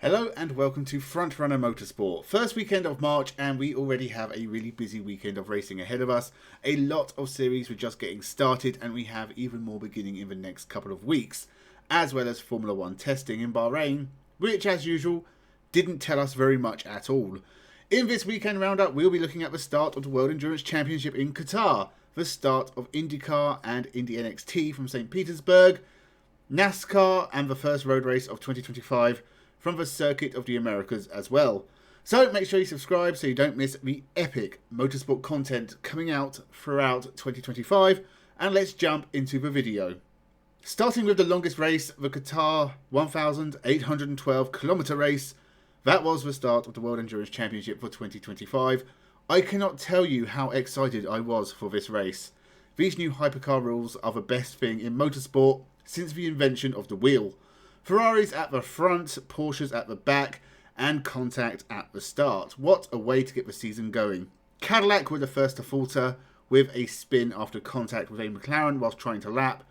Hello and welcome to Frontrunner Motorsport. First weekend of March and we already have a really busy weekend of racing ahead of us. A lot of series were just getting started and we have even more beginning in the next couple of weeks. As well as Formula 1 testing in Bahrain, which as usual didn't tell us very much at all. In this weekend roundup we'll be looking at the start of the World Endurance Championship in Qatar, the start of IndyCar and Indy NXT from St. Petersburg, NASCAR and the first road race of 2025 from the Circuit of the Americas as well. So make sure you subscribe so you don't miss the epic motorsport content coming out throughout 2025, and let's jump into the video. Starting with the longest race, the Qatar 1,812 kilometre race, that was the start of the World Endurance Championship for 2025. I cannot tell you how excited I was for this race. These new hypercar rules are the best thing in motorsport since the invention of the wheel. Ferraris at the front, Porsches at the back, and contact at the start. What a way to get the season going. Cadillac were the first to falter with a spin after contact with a McLaren whilst trying to lap,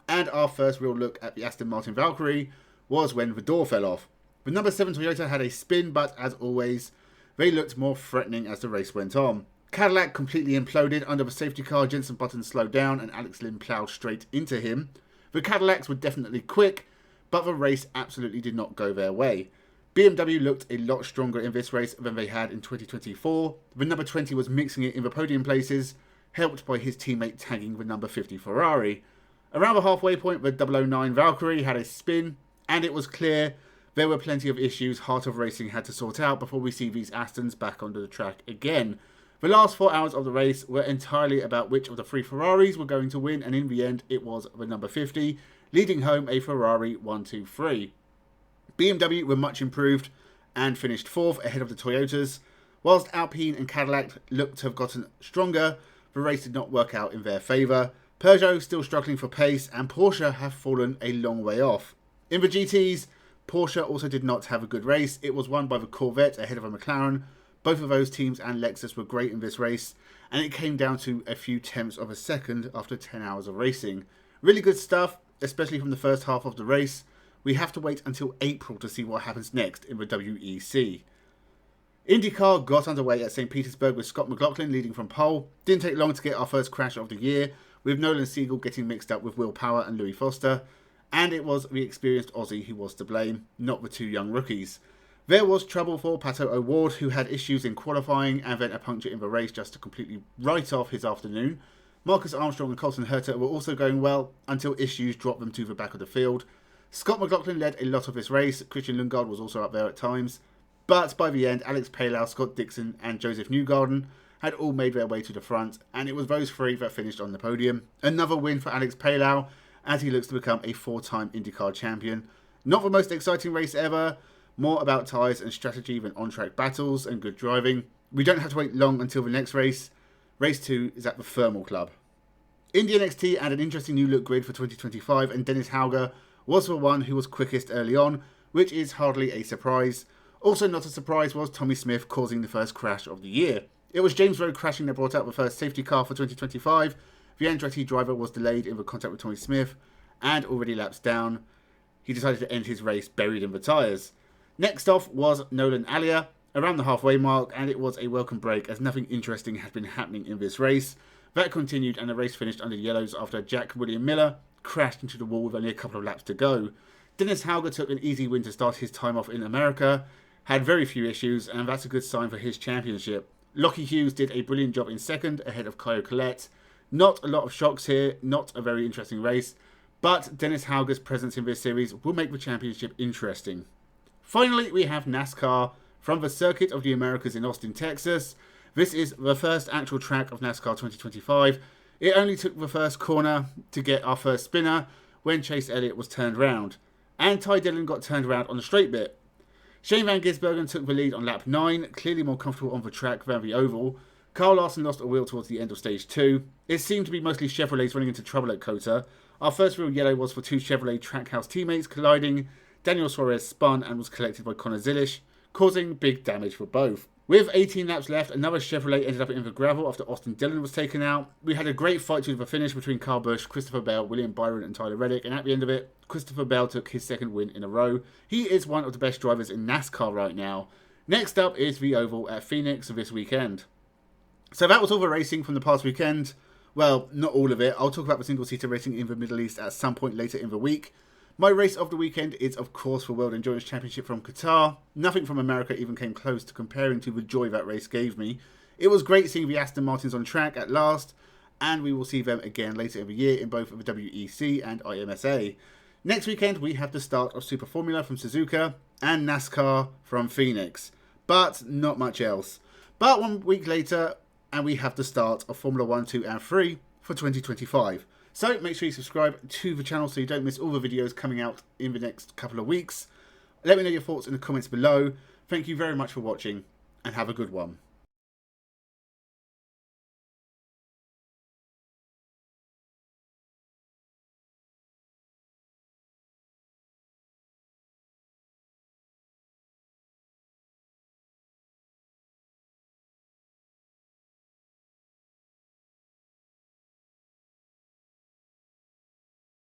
and our first real look at the Aston Martin Valkyrie was when the door fell off. The number 7 Toyota had a spin, but as always, they looked more threatening as the race went on. Cadillac completely imploded under the safety car. Jenson Button slowed down and Alex Lynn ploughed straight into him. The Cadillacs were definitely quick, but the race absolutely did not go their way. BMW looked a lot stronger in this race than they had in 2024. The number 20 was mixing it in the podium places, helped by his teammate tagging the number 50 Ferrari. Around the halfway point, the 009 Valkyrie had a spin, and it was clear there were plenty of issues Heart of Racing had to sort out before we see these Astons back onto the track again. The last 4 hours of the race were entirely about which of the 3 Ferraris were going to win, and in the end it was the number 50, leading home a Ferrari 1-2-3. BMW were much improved and finished 4th ahead of the Toyotas. Whilst Alpine and Cadillac looked to have gotten stronger, the race did not work out in their favour. Peugeot still struggling for pace, and Porsche have fallen a long way off. In the GTs, Porsche also did not have a good race. It was won by the Corvette ahead of a McLaren. Both of those teams and Lexus were great in this race, and it came down to a few tenths of a second after 10 hours of racing. Really good stuff, especially from the first half of the race. We have to wait until April to see what happens next in the WEC. IndyCar got underway at St. Petersburg with Scott McLaughlin leading from pole. Didn't take long to get our first crash of the year, with Nolan Siegel getting mixed up with Will Power and Louis Foster. And it was the experienced Aussie who was to blame, not the 2 young rookies. There was trouble for Pato O'Ward, who had issues in qualifying and then a puncture in the race just to completely write off his afternoon. Marcus Armstrong and Colton Herta were also going well until issues dropped them to the back of the field. Scott McLaughlin led a lot of this race. Christian Lundgaard was also up there at times. But by the end, Alex Palou, Scott Dixon and Joseph Newgarden had all made their way to the front, and it was those 3 that finished on the podium. Another win for Alex Palou as he looks to become a 4-time IndyCar champion. Not the most exciting race ever, more about tyres and strategy than on-track battles and good driving. We don't have to wait long until the next race. Race 2 is at the Thermal Club. Indy NXT had an interesting new look grid for 2025, and Dennis Hauger was the one who was quickest early on, which is hardly a surprise. Also not a surprise was Tommy Smith causing the first crash of the year. It was James Rowe crashing that brought out the first safety car for 2025. The Andretti driver was delayed in the contact with Tommy Smith, and already laps down, he decided to end his race buried in the tyres. Next off was Nolan Alia around the halfway mark, and it was a welcome break as nothing interesting had been happening in this race. That continued and the race finished under yellows after Jack William Miller crashed into the wall with only a couple of laps to go. Dennis Hauger took an easy win to start his time off in America, had very few issues, and that's a good sign for his championship. Lockie Hughes did a brilliant job in second ahead of Caio Collet. Not a lot of shocks here, not a very interesting race, but Dennis Hauger's presence in this series will make the championship interesting. Finally, we have NASCAR from the Circuit of the Americas in Austin, Texas. This is the first actual track of NASCAR 2025. It only took the first corner to get our first spinner when Chase Elliott was turned round, and Ty Dillon got turned around on the straight bit. Shane Van Gisbergen took the lead on lap 9, clearly more comfortable on the track than the oval. Carl Larson lost a wheel towards the end of stage 2. It seemed to be mostly Chevrolets running into trouble at COTA. Our first real yellow was for 2 Chevrolet Trackhouse teammates colliding. Daniel Suarez spun and was collected by Connor Zilisch, causing big damage for both. With 18 laps left, another Chevrolet ended up in the gravel after Austin Dillon was taken out. We had a great fight to the finish between Kyle Busch, Christopher Bell, William Byron and Tyler Reddick, and at the end of it, Christopher Bell took his second win in a row. He is one of the best drivers in NASCAR right now. Next up is the Oval at Phoenix this weekend. So that was all the racing from the past weekend. Well, not all of it. I'll talk about the single-seater racing in the Middle East at some point later in the week. My race of the weekend is, of course, the World Endurance Championship from Qatar. Nothing from America even came close to comparing to the joy that race gave me. It was great seeing the Aston Martins on track at last, and we will see them again later in the year in both the WEC and IMSA. Next weekend, we have the start of Super Formula from Suzuka and NASCAR from Phoenix, but not much else. But 1 week later, and we have the start of Formula 1, 2 and 3 for 2025. So make sure you subscribe to the channel so you don't miss all the videos coming out in the next couple of weeks. Let me know your thoughts in the comments below. Thank you very much for watching and have a good one.